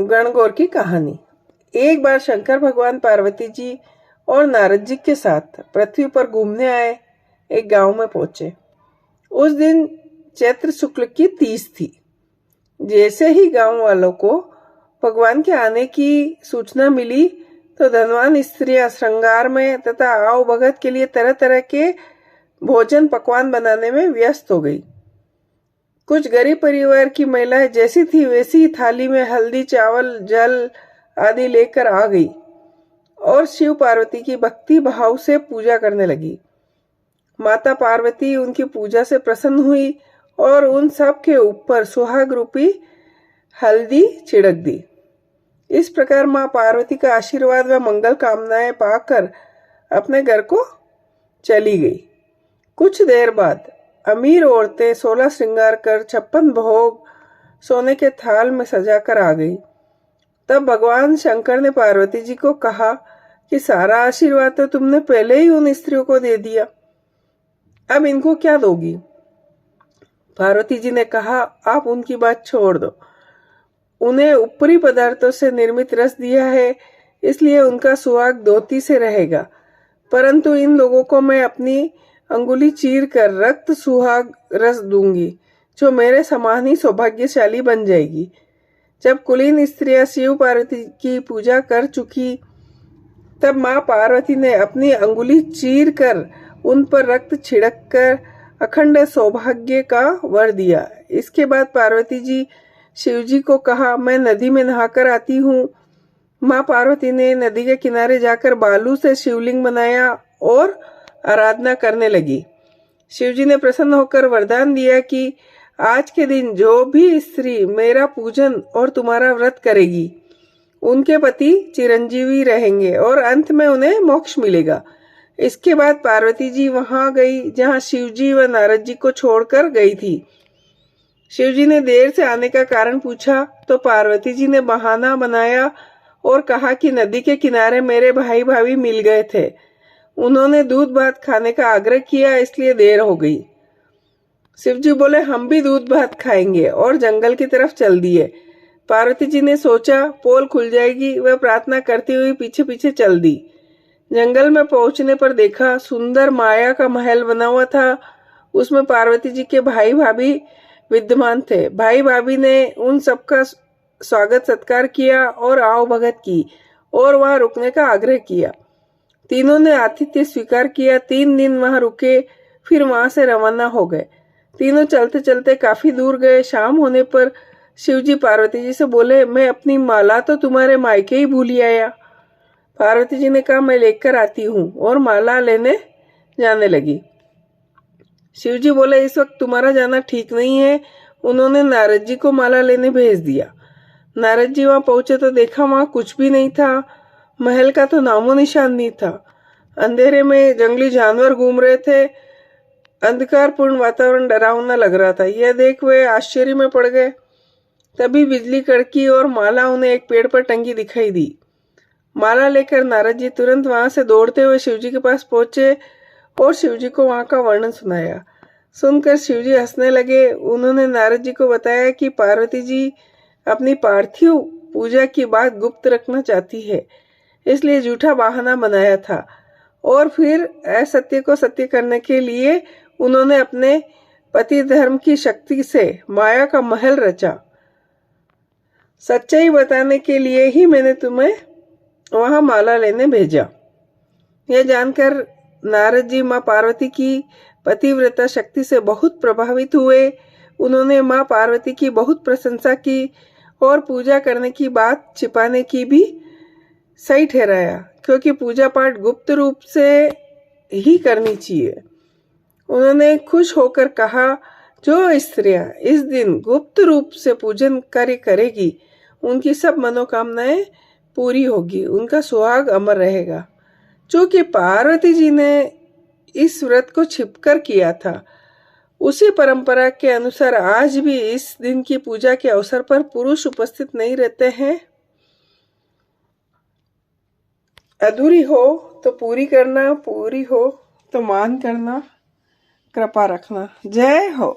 गणगौर की कहानी। एक बार शंकर भगवान पार्वती जी और नारद जी के साथ पृथ्वी पर घूमने आए एक गांव में पहुंचे। उस दिन चैत्र शुक्ल की 30 थी। जैसे ही गांव वालों को भगवान के आने की सूचना मिली तो धनवान स्त्रियां श्रृंगार में तथा आओ भगत के लिए तरह तरह के भोजन पकवान बनाने में व्यस्त हो गई। कुछ गरीब परिवार की महिलाएं जैसी थी वैसी थाली में हल्दी, चावल, जल आदि लेकर आ गई और शिव पार्वती की भक्ति भाव से पूजा करने लगी। माता पार्वती उनकी पूजा से प्रसन्न हुई और उन सब के ऊपर सुहाग रूपी हल्दी छिड़क दी। इस प्रकार मां पार्वती का आशीर्वाद व मंगल कामनाएं पाकर अपने घर को चली गई। कुछ देर बाद अमीर औरतें 16 श्रृंगार कर 56 भोग सोने के थाल में सजाकर आ गई। तब भगवान शंकर ने पार्वती जी को कहा कि सारा आशीर्वाद तो तुमने पहले ही उन स्त्रियों को दे दिया, अब इनको क्या दोगी? पार्वती जी ने कहा, आप उनकी बात छोड़ दो। उन्हें ऊपरी पदार्थों से निर्मित रस दिया है, इसलिए उनका सुहाग धोती से रहेगा, परंतु इन लोगों को मैं अपनी अंगुली चीर कर रक्त सुहाग रस दूंगी, जो मेरे समान ही सौभाग्यशाली बन जाएगी। जब कुलीन स्त्रियां शिव पार्वती की पूजा कर चुकी तब मां पार्वती ने अपनी अंगुली चीर कर उन पर रक्त छिड़क कर अखंड सौभाग्य का वर दिया। इसके बाद पार्वती जी शिव जी को कहा, मैं नदी में नहाकर आती हूँ। मां पार्वती ने नदी के किनारे जाकर बालू से शिवलिंग बनाया और आराधना करने लगी। शिव जी ने प्रसन्न होकर वरदान दिया कि आज के दिन जो भी स्त्री मेरा पूजन और तुम्हारा व्रत करेगी उनके पति चिरंजीवी रहेंगे और अंत में उन्हें मोक्ष मिलेगा। इसके बाद पार्वती जी वहां गई जहां शिव जी व नारद जी को छोड़कर गई थी। शिव जी ने देर से आने का कारण पूछा तो पार्वती जी ने बहाना बनाया और कहा कि नदी के किनारे मेरे भाई भाभी मिल गए थे, उन्होंने दूध भात खाने का आग्रह किया, इसलिए देर हो गई। शिव जी बोले, हम भी दूध भात खाएंगे और जंगल की तरफ चल दिए। पार्वती जी ने सोचा पोल खुल जाएगी, वह प्रार्थना करती हुई पीछे पीछे चल दी। जंगल में पहुंचने पर देखा सुंदर माया का महल बना हुआ था। उसमें पार्वती जी के भाई भाभी विद्यमान थे। भाई भाभी ने उन सबका स्वागत सत्कार किया और आओ भगत की और वहां रुकने का आग्रह किया। तीनों ने आतिथ्य स्वीकार किया। 3 दिन वहां रुके, फिर वहां से रवाना हो गए। तीनों चलते चलते काफी दूर गए। शाम होने पर शिवजी पार्वती जी से बोले, मैं अपनी माला तो तुम्हारे मायके ही भूल आया। पार्वती जी ने कहा, मैं लेकर आती हूँ, और माला लेने जाने लगी। शिवजी बोले, इस वक्त तुम्हारा जाना ठीक नहीं है। उन्होंने नारद जी को माला लेने भेज दिया। नारद जी वहां पहुंचे तो देखा वहां कुछ भी नहीं था। महल का तो नामो निशान नहीं था। अंधेरे में जंगली जानवर घूम रहे थे। अंधकारपूर्ण वातावरण डरावना लग रहा था। यह देख वे आश्चर्य में पड़ गए। तभी बिजली कड़की और माला उन्हें एक पेड़ पर टंगी दिखाई दी। माला लेकर नारद जी तुरंत वहां से दौड़ते हुए शिवजी के पास पहुंचे और शिवजी को वहां का वर्णन सुनाया। सुनकर शिवजी हंसने लगे। उन्होंने नारद जी को बताया कि पार्वती जी अपनी पार्थिव पूजा की बात गुप्त रखना चाहती है, इसलिए झूठा बहाना बनाया था, और फिर असत्य को सत्य करने के लिए उन्होंने अपने पति धर्म की शक्ति से माया का महल रचा। सच्चाई बताने के लिए ही मैंने तुम्हें वहां माला लेने भेजा। यह जानकर नारद जी मां पार्वती की पतिव्रता शक्ति से बहुत प्रभावित हुए। उन्होंने मां पार्वती की बहुत प्रशंसा की और पूजा करने की बात छिपाने की भी सही ठहराया, क्योंकि पूजा पाठ गुप्त रूप से ही करनी चाहिए। उन्होंने खुश होकर कहा, जो स्त्रियां इस दिन गुप्त रूप से पूजन कार्य करेगी उनकी सब मनोकामनाएं पूरी होगी, उनका सुहाग अमर रहेगा। चूंकि पार्वती जी ने इस व्रत को छिपकर किया था, उसी परंपरा के अनुसार आज भी इस दिन की पूजा के अवसर पर पुरुष उपस्थित नहीं रहते हैं। अधूरी हो तो पूरी करना, पूरी हो तो मान करना, कृपा रखना। जय हो।